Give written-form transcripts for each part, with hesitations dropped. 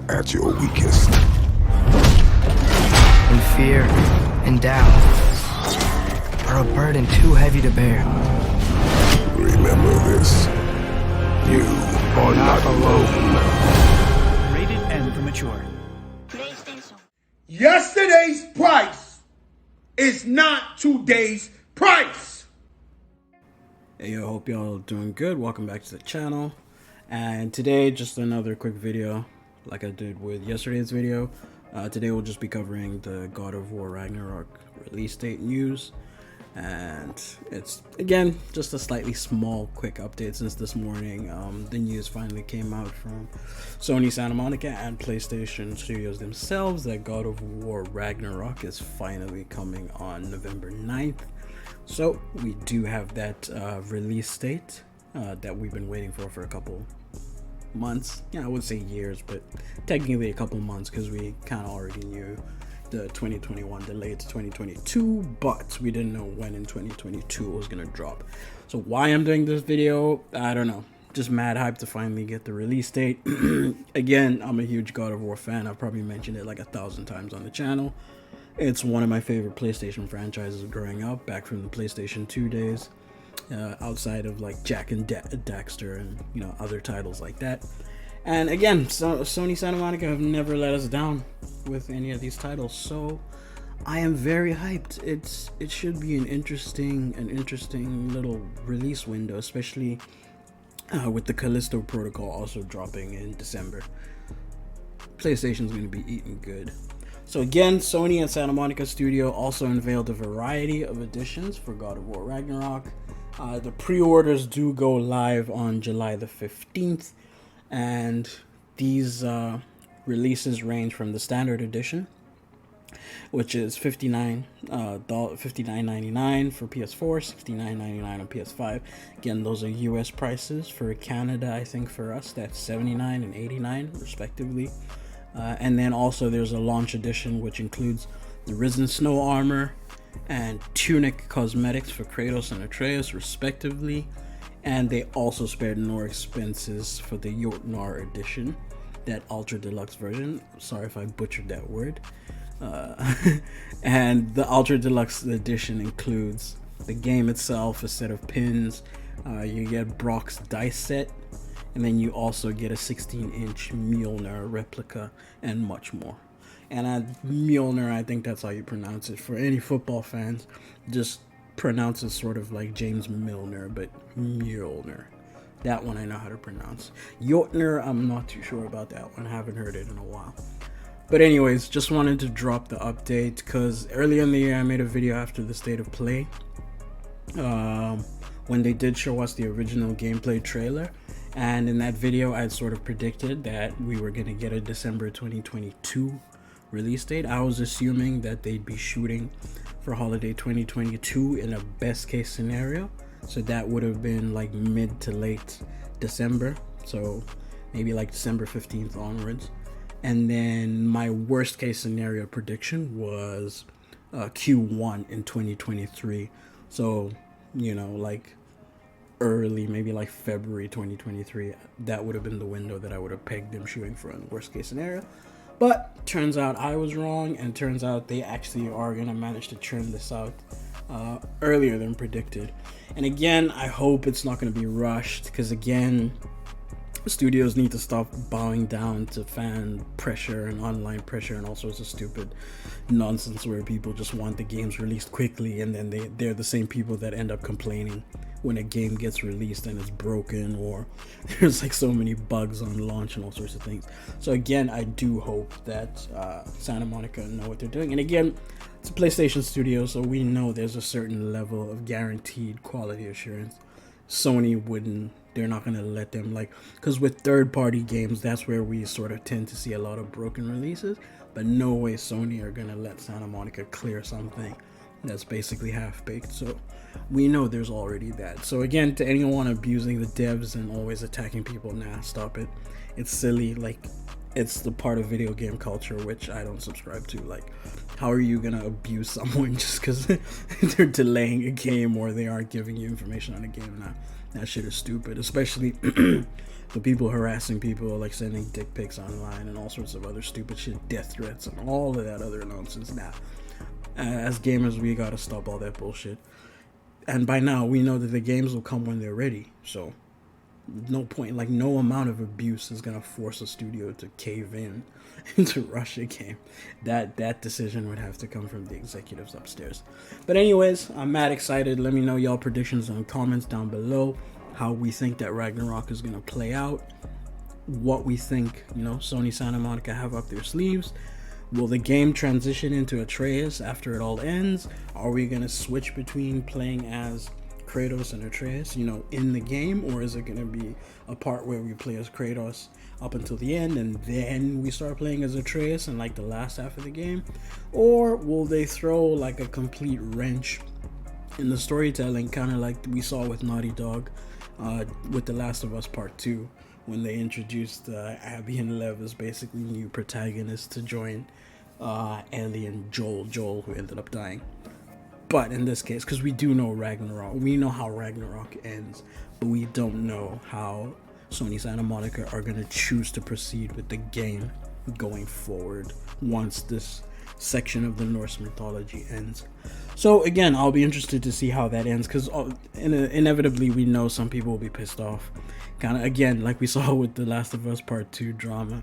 at your weakest. When fear and doubt are a burden too heavy to bear. Remember this. You are not alone. Rated M for mature. Yesterday's price is not today's price. Hey yo, hope y'all doing good. Welcome back to the channel. And today, just another quick video like I did with yesterday's video. Today we'll just be covering the God of War Ragnarök release date news. And it's, again, just a slightly small quick update since this morning. The news finally came out from Sony Santa Monica and PlayStation Studios themselves that God of War Ragnarök is finally coming on November 9th. So we do have that release date that we've been waiting for a couple months. Yeah, I would say years, but technically a couple months because we kind of already knew the 2021 delayed to 2022, but we didn't know when in 2022 it was gonna drop. So why I'm doing this video, I don't know. Just mad hype to finally get the release date. Again, I'm a huge God of War fan. I've probably mentioned it like 1,000 times on the channel. It's one of my favorite PlayStation franchises growing up, back from the PlayStation 2 days, outside of like Jak and Daxter and, you know, other titles like that. And again, Sony Santa Monica have never let us down with any of these titles, so I am very hyped. It should be an interesting little release window, especially with the Callisto Protocol also dropping in December. PlayStation's going to be eating good. So again, Sony and Santa Monica Studio also unveiled a variety of editions for God of War Ragnarok. The pre-orders do go live on July the 15th, and these releases range from the standard edition, which is $59.99 for PS4, $69.99 on PS5. Again, those are US prices. For Canada, I think for us that's $79 and $89 respectively. And then also there's a launch edition which includes the Risen Snow armor and tunic cosmetics for Kratos and Atreus respectively. And they also spared no expenses for the Jotnar edition, that ultra deluxe version. Sorry if I butchered that word. And the ultra deluxe edition includes the game itself, a set of pins, you get Brock's dice set, and then you also get a 16-inch Mjolnir replica and much more. And Mjolnir, I think that's how you pronounce it. For any football fans, just pronounce it sort of like James Milner, but Mjolnir. That one I know how to pronounce. Jotnar, I'm not too sure about that one. I haven't heard it in a while. But anyways, just wanted to drop the update because earlier in the year I made a video after the State of Play. When they did show us the original gameplay trailer. And in that video, I had sort of predicted that we were going to get a December 2022 release date. I was assuming that they'd be shooting for holiday 2022 in a best case scenario. So that would have been like mid to late December. So maybe like December 15th onwards. And then my worst case scenario prediction was Q1 in 2023. So, you know, like early, maybe like February 2023. That would have been the window that I would have pegged them shooting for in the worst case scenario. But turns out I was wrong, and turns out they actually are going to manage to trim this out earlier than predicted. And again, I hope it's not going to be rushed, because again, studios need to stop bowing down to fan pressure and online pressure and all sorts of stupid nonsense where people just want the games released quickly, and then they're the same people that end up complaining when a game gets released and it's broken, or there's like so many bugs on launch and all sorts of things. So again, I do hope that Santa Monica know what they're doing. And again, it's a PlayStation studio, so we know there's a certain level of guaranteed quality assurance. Sony wouldn't, they're not going to let them, like, because with third-party games, that's where we sort of tend to see a lot of broken releases, but no way Sony are going to let Santa Monica clear something that's basically half-baked. So we know there's already that. So again, to anyone abusing the devs and always attacking people, nah, stop it. It's silly. Like, it's the part of video game culture which I don't subscribe to. Like, how are you gonna abuse someone just because they're delaying a game or they aren't giving you information on a game? Nah, That shit is stupid, especially the people harassing people, like sending dick pics online and all sorts of other stupid shit, death threats and all of that other nonsense. Now, as gamers, we gotta stop all that bullshit. And by now, we know that the games will come when they're ready. So, no point, like no amount of abuse is gonna force a studio to cave in to rush a game. That decision would have to come from the executives upstairs. But anyways, I'm mad excited. Let me know y'all predictions in the comments down below. How we think that Ragnarok is gonna play out. What we think, Sony Santa Monica have up their sleeves. Will the game transition into Atreus after it all ends? Are we gonna switch between playing as Kratos and Atreus, in the game, or is it going to be a part where we play as Kratos up until the end and then we start playing as Atreus in like the last half of the game? Or will they throw like a complete wrench in the storytelling, kind of like we saw with Naughty Dog with The Last of Us Part 2, when they introduced Abby and Lev as basically new protagonists to join Ellie and Joel, who ended up dying. But in this case, because we do know Ragnarok, we know how Ragnarok ends, but we don't know how Sony Santa Monica are going to choose to proceed with the game going forward once this section of the Norse mythology ends. So again, I'll be interested to see how that ends, because inevitably we know some people will be pissed off. Kind of, again, like we saw with The Last of Us Part 2 drama.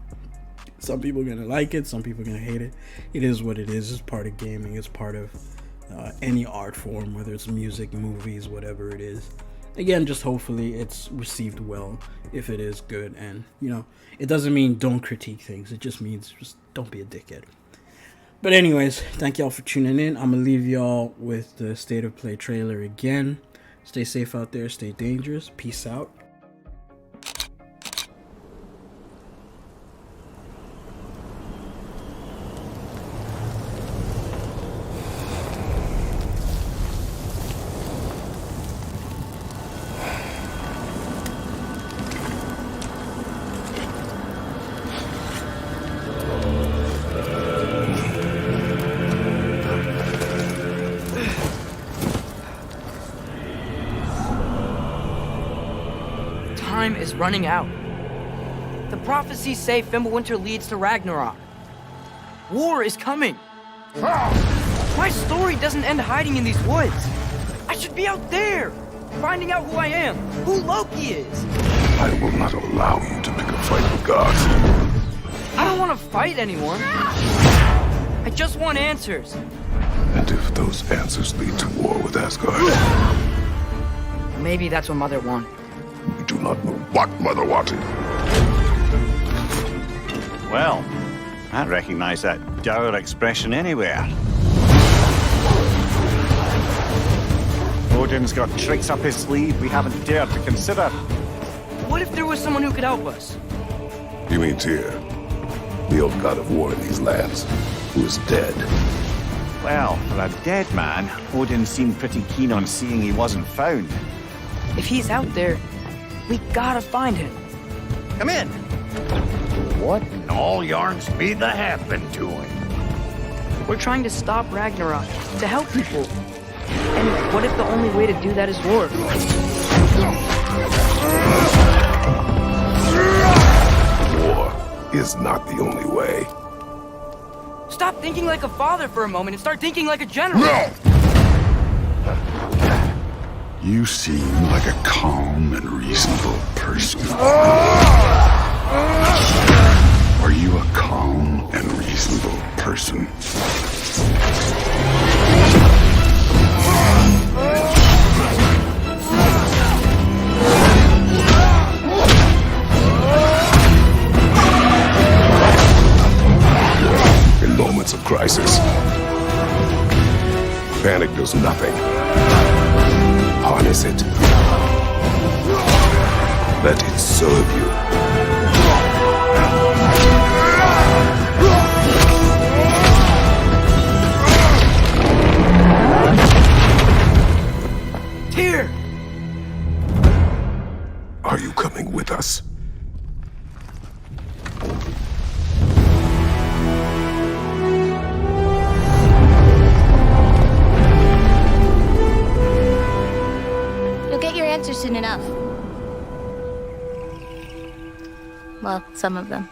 Some people are going to like it, some people are going to hate it. It is what it is. It's part of gaming. It's part of any art form, whether it's music, movies, whatever it is. Again, just hopefully it's received well if it is good. And it doesn't mean don't critique things, it just means just don't be a dickhead. But anyways, thank y'all for tuning in. I'm gonna leave y'all with the State of Play trailer again. Stay safe out there, stay dangerous, peace out. Time is running out. The prophecies say Fimbulwinter leads to Ragnarok. War is coming. My story doesn't end hiding in these woods. I should be out there, finding out who I am, who Loki is. I will not allow you to pick a fight with gods. I don't want to fight anyone. I just want answers. And if those answers lead to war with Asgard, Maybe that's what Mother wanted. we do not know what Mother wanted. Well, I recognize that dour expression anywhere. Odin's got tricks up his sleeve we haven't dared to consider. What if there was someone who could help us? You mean Tyr, the old god of war in these lands, who is dead? Well, for a dead man, Odin seemed pretty keen on seeing he wasn't found. If he's out there, we gotta find him. Come in. What in all yarns be the happened to him? We're trying to stop Ragnarok, to help people. And what if the only way to do that is war? War is not the only way. Stop thinking like a father for a moment and start thinking like a general. No! You seem like a calm and reasonable person. Are you a calm and reasonable person? In moments of crisis, panic does nothing. Harness it. Let it serve you. Tyr! Are you coming with us? You'll get your answer soon enough. Well, some of them.